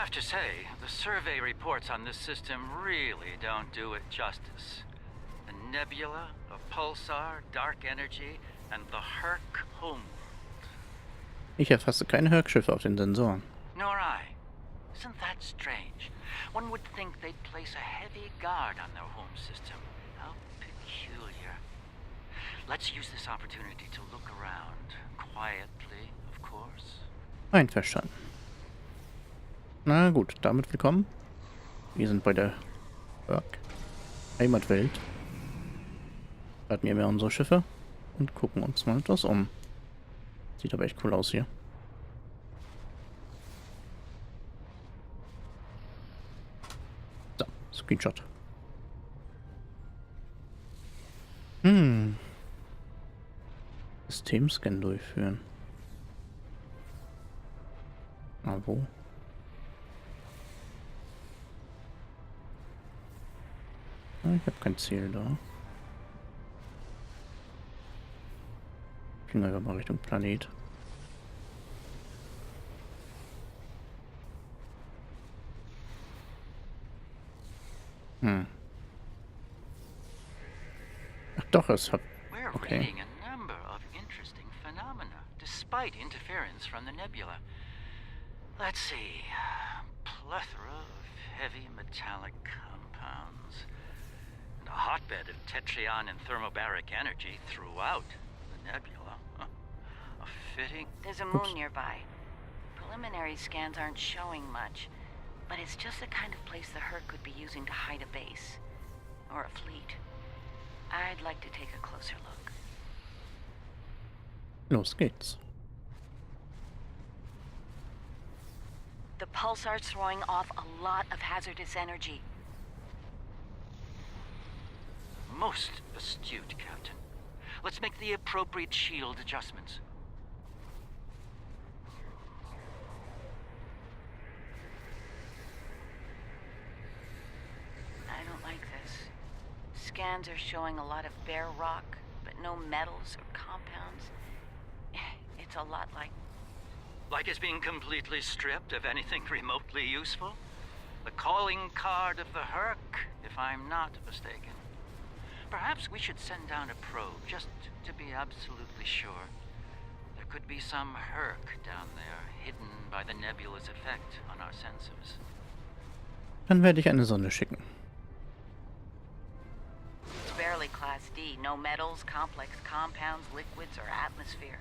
have to say, the survey reports on this system really don't do it justice. The nebula, the pulsar, dark energy, and the Herc homeworld. Ich erfasse keine Herc-Schiffe auf den Sensoren. Nor I. Isn't that strange? One would think they'd place a heavy guard on their home system. How peculiar. Let's use this opportunity to look around. Quietly, of course. Einverstanden. Na gut, damit willkommen. Wir sind bei der Herc Heimatwelt. Starten wir mehr unsere Schiffe und gucken uns mal etwas um. Sieht aber echt cool aus hier. So, Screenshot. Systemscan durchführen. Ah, wo? Ah, ich habe kein Ziel da. Gehen wir mal Richtung Planet. Ach doch, es hat... We're Okay. reading a number of interesting phenomena, despite interference from the nebula. Let's see. Plethora of heavy metallic compounds. And a hotbed of tetryon and thermobaric energy throughout the nebula. A fitting... There's a moon nearby. Preliminary scans aren't showing much, but it's just the kind of place the Herc could be using to hide a base. Or a fleet. I'd like to take a closer look. Los geht's. The pulsar's throwing off a lot of hazardous energy. Most astute, Captain. Let's make the appropriate shield adjustments. I don't like this. Scans are showing a lot of bare rock, but no metals or compounds. It's a lot like... Like it's being completely stripped of anything remotely useful? The calling card of the Herc, if I'm not mistaken. Perhaps we should send down a probe, just to be absolutely sure. There could be some Herc down there, hidden by the nebula's effect on our sensors. Dann werde ich eine Sonde schicken. It's barely Class D. No metals, complex compounds, liquids, or atmosphere.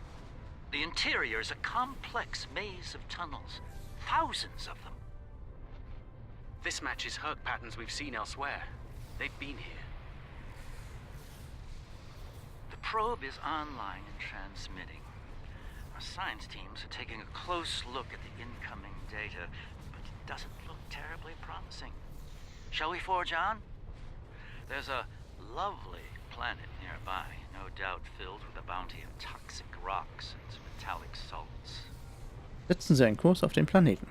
The interior is a complex maze of tunnels. Thousands of them. This matches Herc patterns we've seen elsewhere. They've been here. The probe is online and transmitting. Our science teams are taking a close look at the incoming data, but it doesn't look terribly promising. Shall we forge on? There's a lovely planet nearby, no doubt filled with a bounty of toxic rocks and metallic salts. Setzen Sie einen Kurs auf den Planeten.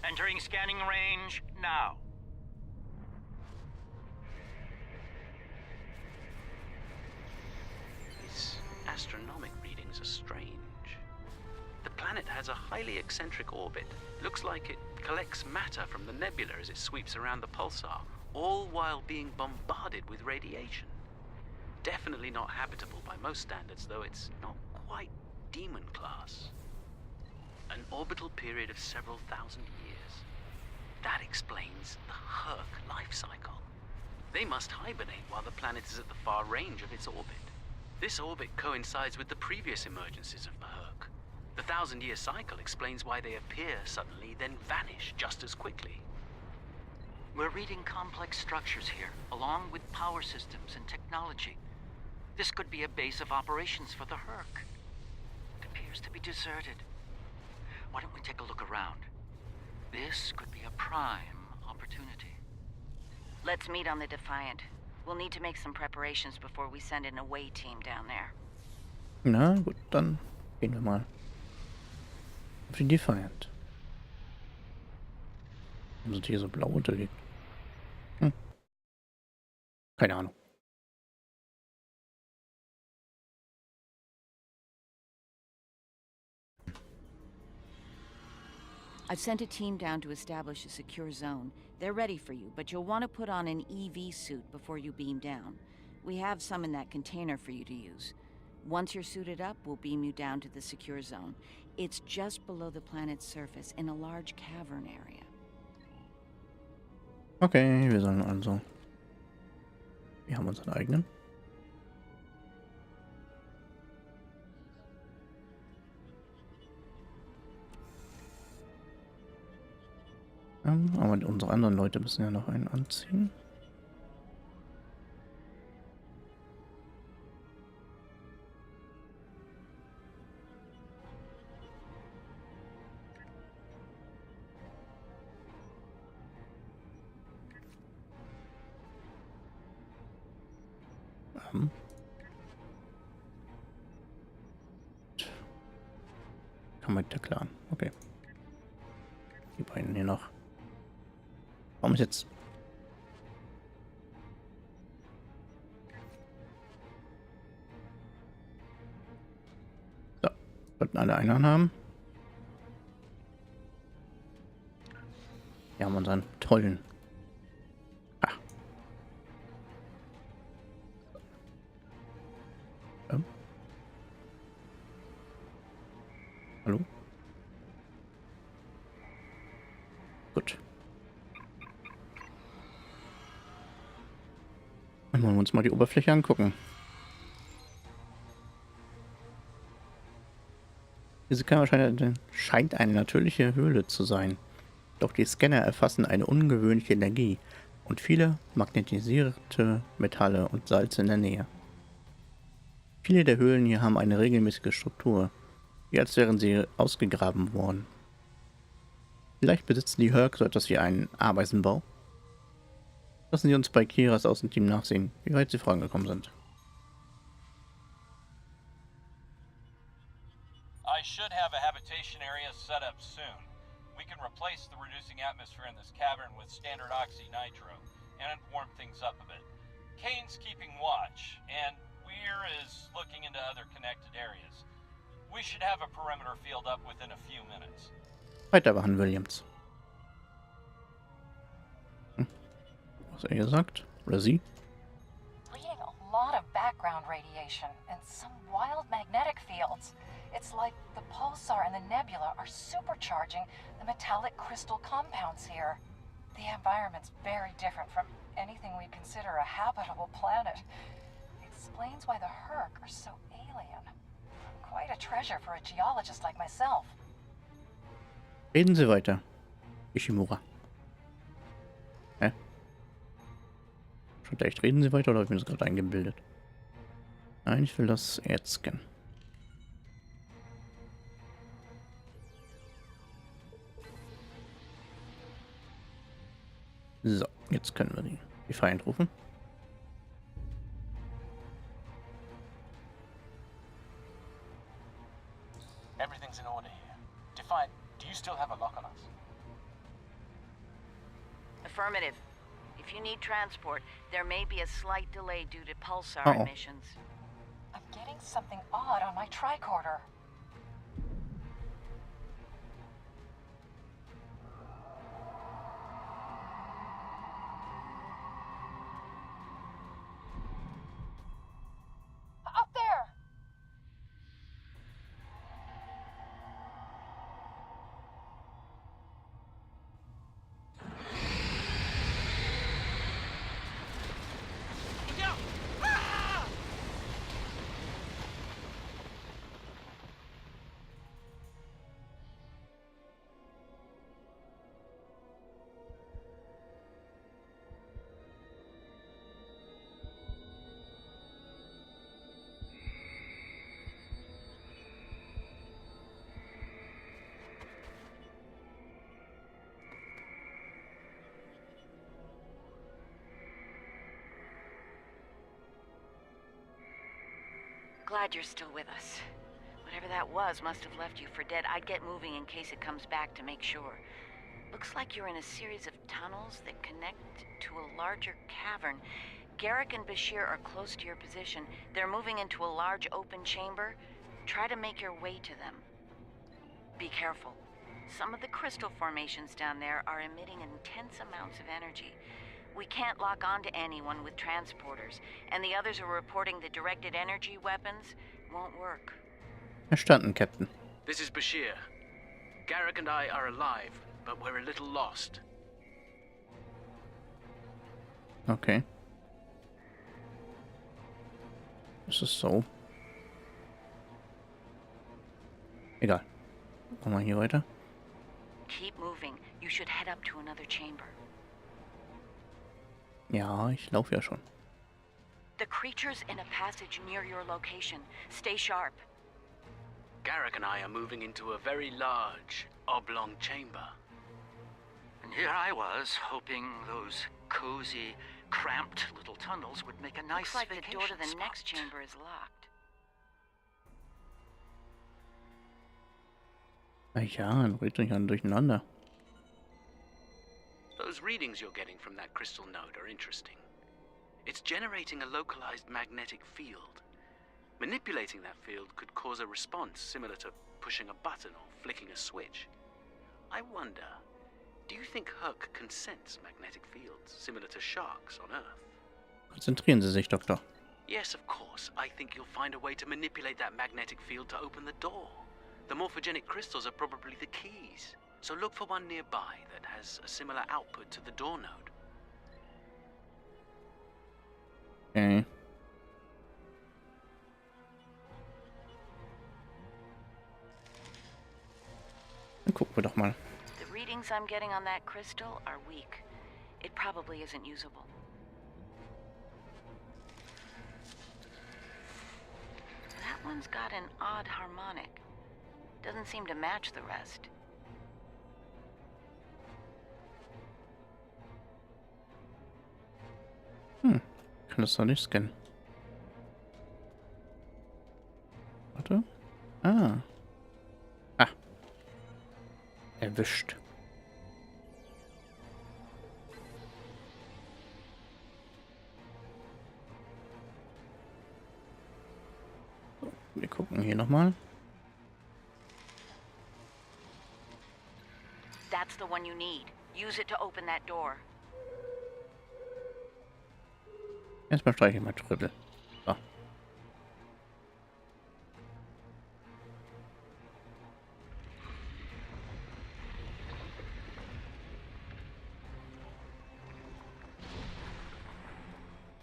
Entering scanning range now. These astronomic readings are strange. The planet has a highly eccentric orbit. Looks like it collects matter from the nebula as it sweeps around the pulsar, all while being bombarded with radiation. Definitely not habitable by most standards, though it's not quite demon class. An orbital period of several thousand years. That explains the Herc life cycle. They must hibernate while the planet is at the far range of its orbit. This orbit coincides with the previous emergencies of the Herc. The 1,000-year cycle explains why they appear suddenly, then vanish just as quickly. We're reading complex structures here, along with power systems and technology. This could be a base of operations for the Herc. It appears to be deserted. Why don't we take a look around? This could be a prime opportunity. Let's meet on the Defiant. We'll need to make some preparations before we send an away team down there. Na gut, dann gehen wir mal auf die Defiant. Warum sind hier so blau unterlegt? Keine Ahnung. I've sent a team down to establish a secure zone. They're ready for you, but you'll want to put on an EV suit before you beam down. We have some in that container for you to use. Once you're suited up, we'll beam you down to the secure zone. It's just below the planet's surface in a large cavern area. Okay, wir sollen also... Wir haben unseren eigenen. Aber unsere anderen Leute müssen ja noch einen anziehen. Kann man da klar. Okay. Die beiden hier noch. Warum ist jetzt... So. Sollten alle einen haben. Wir haben unseren tollen... Ah. Hallo? Gut. Dann wollen wir uns mal die Oberfläche angucken. Diese Kammer scheint eine natürliche Höhle zu sein. Doch die Scanner erfassen eine ungewöhnliche Energie und viele magnetisierte Metalle und Salze in der Nähe. Viele der Höhlen hier haben eine regelmäßige Struktur, wie als wären sie ausgegraben worden. Vielleicht besitzen die Herc so etwas wie einen Ameisenbau. Lassen Sie uns bei Kiras Außenteam nachsehen, wie weit Sie vorangekommen sind. I should have a habitation area set up soon. We can replace the reducing atmosphere in this cavern with standard oxy-nitro, and it'd warm things up a bit. Kane's keeping watch, and Weir is looking into other connected areas. We should have a perimeter field up within a few minutes. Weitermachen, Williams. Was er gesagt? Oder sie? Reading a lot of background radiation and some wild magnetic fields. It's like the pulsar and the nebula are supercharging the metallic crystal compounds here. The environment's very different from anything we consider a habitable planet. Explains why the Herc are so alien. Quite a treasure for a geologist like myself. Reden Sie weiter, Ishimura. Hä? Schon echt, reden Sie weiter oder habe ich mir das gerade eingebildet? Nein, ich will das jetzt scannen. So, jetzt können wir die Feind rufen. Everything's in order here. Defiant, do you still have a lock on us? Affirmative. If you need transport, there may be a slight delay due to pulsar Uh-oh. emissions. I'm getting something odd on my tricorder. Up there! Glad you're still with us. Whatever that was must have left you for dead. I'd get moving in case it comes back to make sure. Looks like you're in a series of tunnels that connect to a larger cavern. Garrick and Bashir are close to your position. They're moving into a large open chamber. Try to make your way to them. Be careful. Some of the crystal formations down there are emitting intense amounts of energy. We can't lock onto anyone with transporters, and the others are reporting the directed energy weapons won't work. Verstanden, Captain. This is Bashir. Garrick and I are alive, but we're a little lost. Okay. Das ist so. Egal. Machen wir hier weiter. Keep moving. You should head up to another chamber. Ja, ich laufe ja schon. The creature's in a passage near your location. Stay sharp. Garrick and I are moving into a very large, oblong chamber. And here I was, hoping those cozy, cramped little tunnels would make a nice Looks like vacation the door to the spot. next chamber is locked. Na ja, dann redet euch an durcheinander. Those readings you're getting from that crystal node are interesting. It's generating a localized magnetic field. Manipulating that field could cause a response similar to pushing a button or flicking a switch. I wonder, do you think Herc can sense magnetic fields similar to sharks on Earth? Konzentrieren Sie sich, Doktor. Yes, of course. I think you'll find a way to manipulate that magnetic field to open the door. The morphogenic crystals are probably the keys. So look for one nearby that has a similar output to the door node. Okay. Dann gucken wir doch mal. The readings I'm getting on that crystal are weak. It probably isn't usable. That one's got an odd harmonic. Doesn't seem to match the rest. Kann das doch nicht scannen. Warte. Ah. Ah. Erwischt. So, wir gucken hier nochmal. That's the one you need. Use it to open that door. Erstmal streiche ich mal Trüppel. So.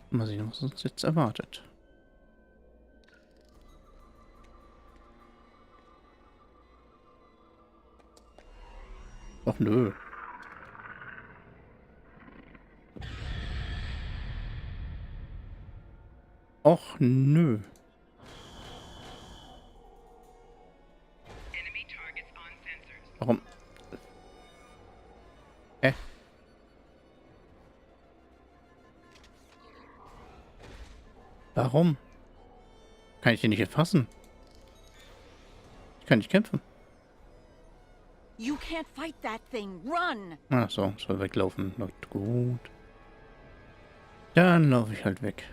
Mal sehen, was uns jetzt erwartet. Ach nö. Och nö. Warum? Warum? Kann ich den nicht erfassen? Ich kann nicht kämpfen. You can't fight that thing. Run! Ach so, soll weglaufen. Läuft gut. Dann laufe ich halt weg.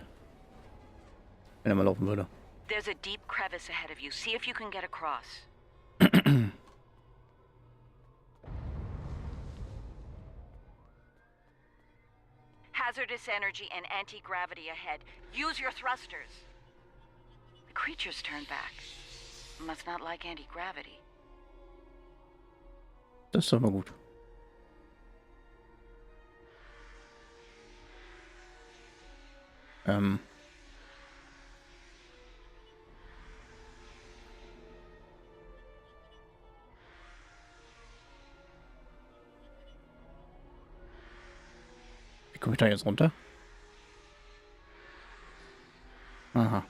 Wenn er mal laufen würde. There's a deep crevice ahead of you. See if you can get across. Hazardous energy and anti-gravity ahead. Use your thrusters. The creature's turned back. Must not like anti-gravity. Das ist doch mal gut. Wie komme ich da jetzt runter? Aha.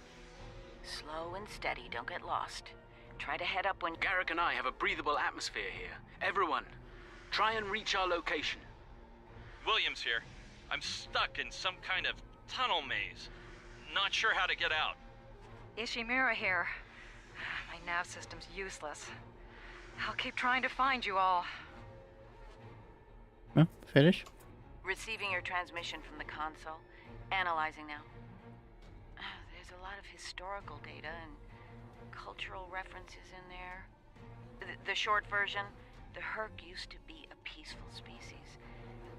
Slow and steady. Don't get lost. Try to head up when... Garrick and I have a breathable atmosphere here. Everyone, try and reach our location. Williams here. I'm stuck in some kind of tunnel maze. Not sure how to get out. Ishimura here. My nav system's useless. I'll keep trying to find you all. Ja, fertig. Receiving your transmission from the console. Analyzing now. There's a lot of historical data and cultural references in there. The short version, The Herc used to be a peaceful species.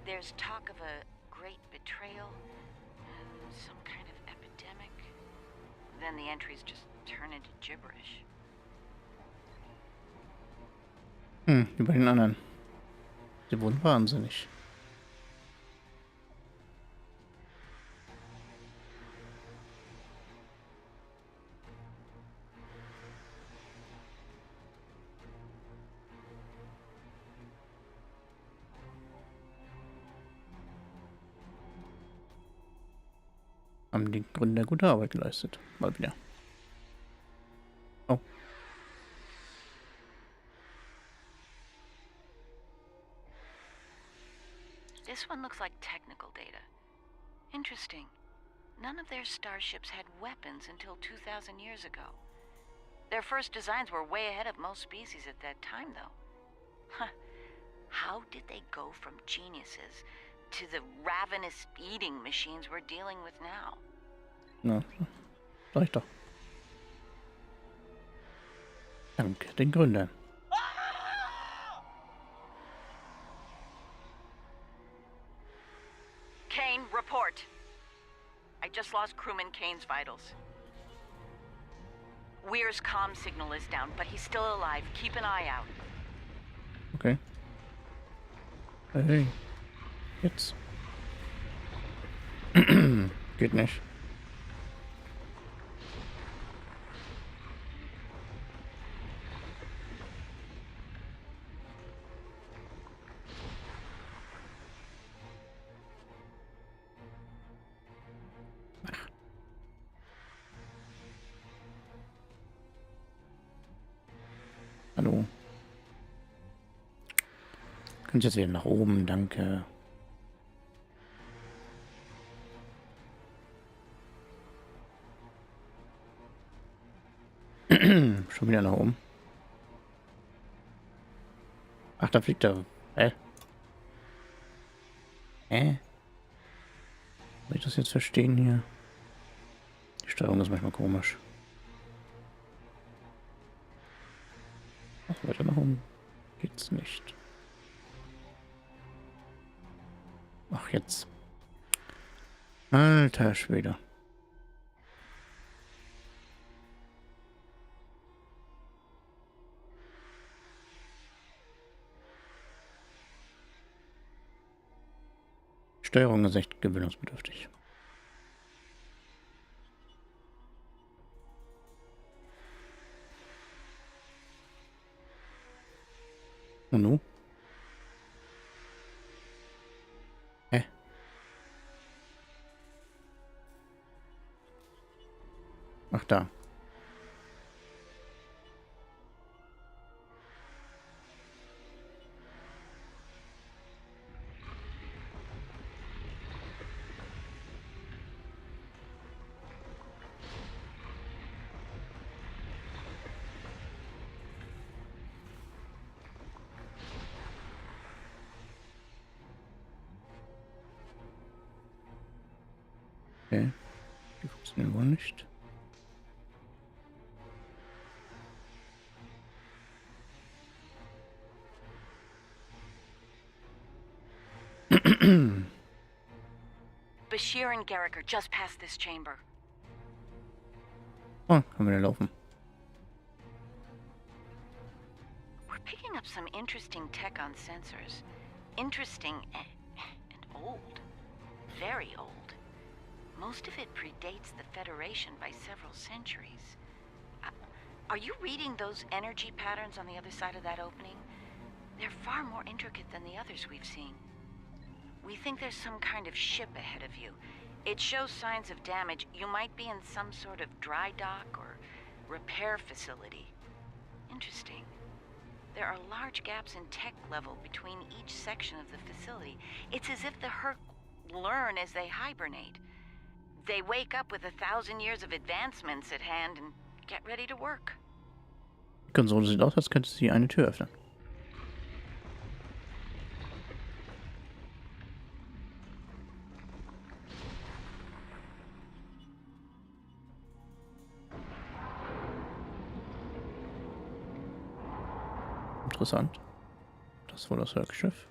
There's talk of a great betrayal, some kind of epidemic. Then the entries just turn into gibberish. Wie bei den anderen. Die wurden wahnsinnig. Haben die Gründer gute Arbeit geleistet. Mal wieder. Oh. This one looks like technical data. Interesting. None of their starships had weapons until 2,000 years ago. Their first designs were way ahead of most species at that time, though. Huh. How did they go from geniuses to the ravenous eating machines we're dealing with now? Na, sag ich doch. Dank den Gründern. Kane, report. I just lost crewman Kane's vitals. Weir's comm signal is down, but he's still alive. Keep an eye out. Okay. Hey. Jetzt. Geht nicht. Hallo. Könnt jetzt wieder nach oben, danke. Schon wieder nach oben. Ach, da fliegt er. Soll ich das jetzt verstehen hier? Die Steuerung ist manchmal komisch. Ach, weiter nach oben geht's nicht. Ach, jetzt. Alter Schwede. Steuerung ist echt gewöhnungsbedürftig. Und nun? Hä? Ach, da. Okay. Die funktionieren wohl nicht. Bashir and Garrick are just past this chamber. Oh, können wir da laufen. We're picking up some interesting tech on sensors. Interesting and old. Very old. Most of it predates the Federation by several centuries. Are you reading those energy patterns on the other side of that opening? They're far more intricate than the others we've seen. We think there's some kind of ship ahead of you. It shows signs of damage. You might be in some sort of dry dock or repair facility. Interesting. There are large gaps in tech level between each section of the facility. It's as if the Herc learn as they hibernate. They wake up with 1,000 years of advancements at hand and get ready to work. Die Konsole sieht aus, als könnte sie eine Tür öffnen. Interessant. Das ist wohl das Werkschiff.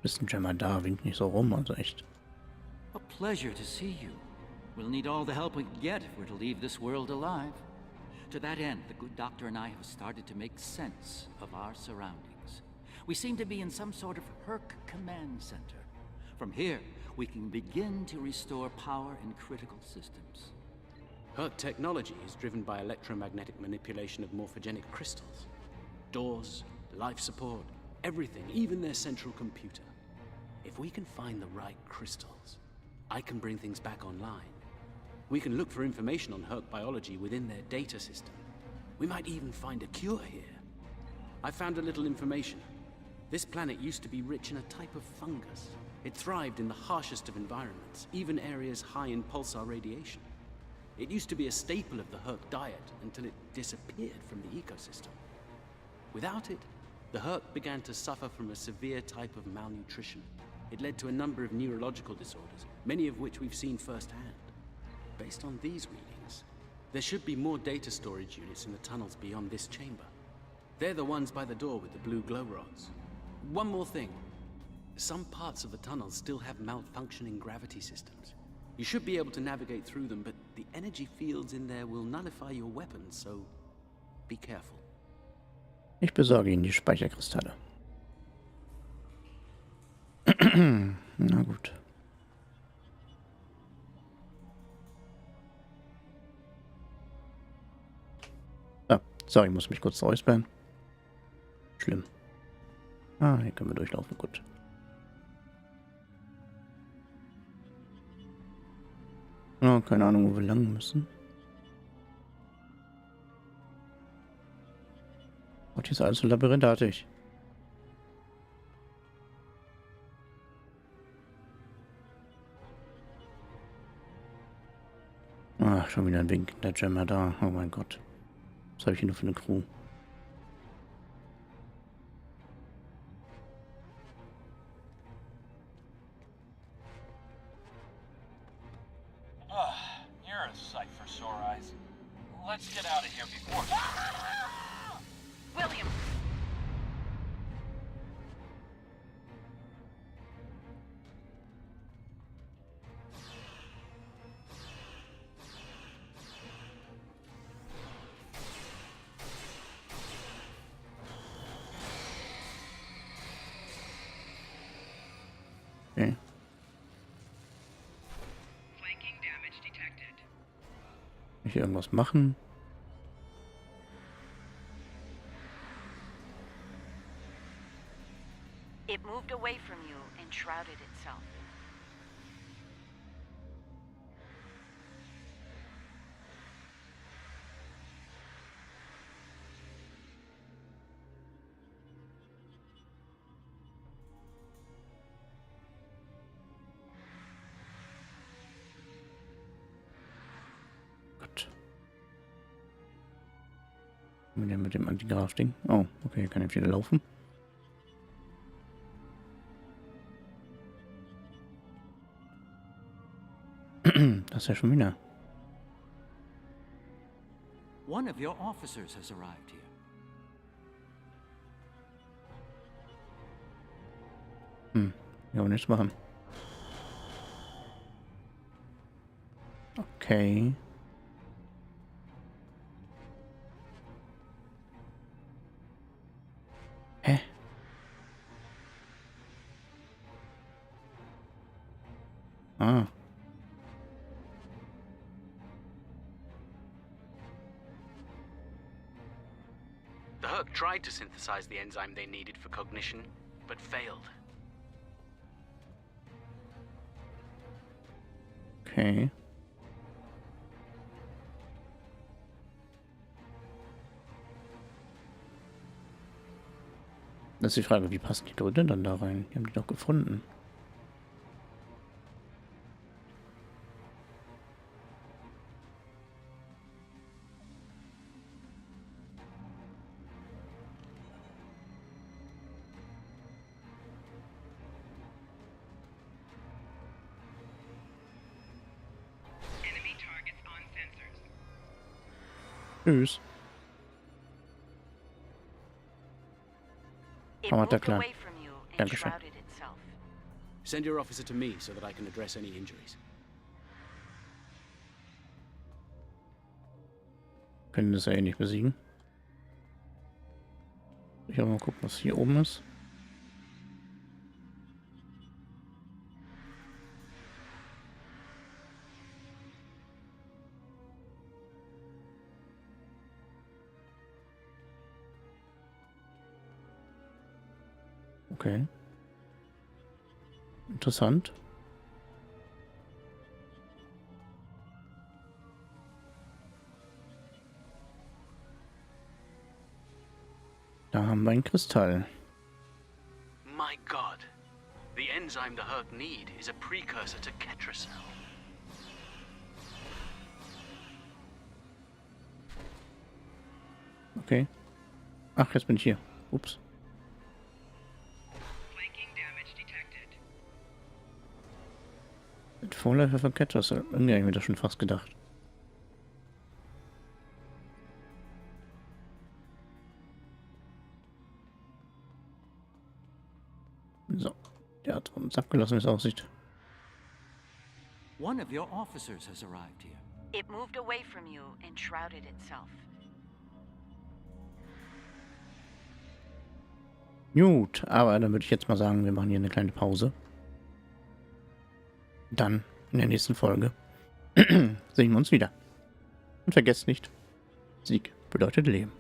Bisschen Gemma da, winkt nicht so rum, also echt. A pleasure to see you. We'll need all the help we can get if we're to leave this world alive. To that end, the good doctor and I have started to make sense of our surroundings. We seem to be in some sort of Herc command center. From here, we can begin to restore power in critical systems. Herc technology is driven by electromagnetic manipulation of morphogenic crystals. Doors, life support, everything, even their central computer. If we can find the right crystals, I can bring things back online. We can look for information on Herc biology within their data system. We might even find a cure here. I found a little information. This planet used to be rich in a type of fungus. It thrived in the harshest of environments, even areas high in pulsar radiation. It used to be a staple of the Herc diet until it disappeared from the ecosystem. Without it, the Herc began to suffer from a severe type of malnutrition. It led to a number of neurological disorders, many of which we've seen firsthand. Based on these readings, there should be more data storage units in the tunnels beyond this chamber. They're the ones by the door with the blue glow rods. One more thing. Some parts of the tunnels still have malfunctioning gravity systems. You should be able to navigate through them, but the energy fields in there will nullify your weapons, so be careful. Ich besorge Ihnen die Speicherkristalle. Na gut. Ah, sorry, ich muss mich kurz räuspern. Schlimm. Ah, hier können wir durchlaufen, gut. Oh, keine Ahnung, wo wir lang müssen. Gott, hier ist alles so labyrinthartig. Ach, schon wieder ein winkender Gemma da. Oh mein Gott. Was habe ich hier nur für eine Crew? You're a sight for sore eyes. Let's get out of here before... William! Okay. Flanking damage detected. Kann ich hier irgendwas machen? It moved away from you and shrouded itself. Gut. Mit dem Antigraf-Ding. Oh, okay, kann ich wieder laufen. Das ist ja schon wieder. One of your officers has arrived here. Ja, und nichts machen. Okay. Hä? Ah. The Herc tried to synthesize the enzyme they needed for cognition, but failed. Okay. Das ist die Frage, wie passen die Leute dann da rein? Die haben die doch gefunden. Tschüss. It Hammer der moved Clan. away from you and Dankeschön. shrouded itself. Send your officer to me so that I can address any injuries. Können das ja eh nicht besiegen. Ich will mal gucken, was hier oben ist. Okay. Interessant. Da haben wir ein Kristall. My god. The enzyme the Herc need is a precursor to Ketracel. Okay. Ach, jetzt bin ich hier. Ups. Flanking damage detected. Mit Vorläufer von Ketracel. Irgendwie habe ich mir das schon fast gedacht. So. Der hat uns abgelassen, wie es aussieht. One of your officers has arrived here. It moved away from you and shrouded itself. Gut, aber dann würde ich jetzt mal sagen, wir machen hier eine kleine Pause. Dann in der nächsten Folge sehen wir uns wieder. Und vergesst nicht, Sieg bedeutet Leben.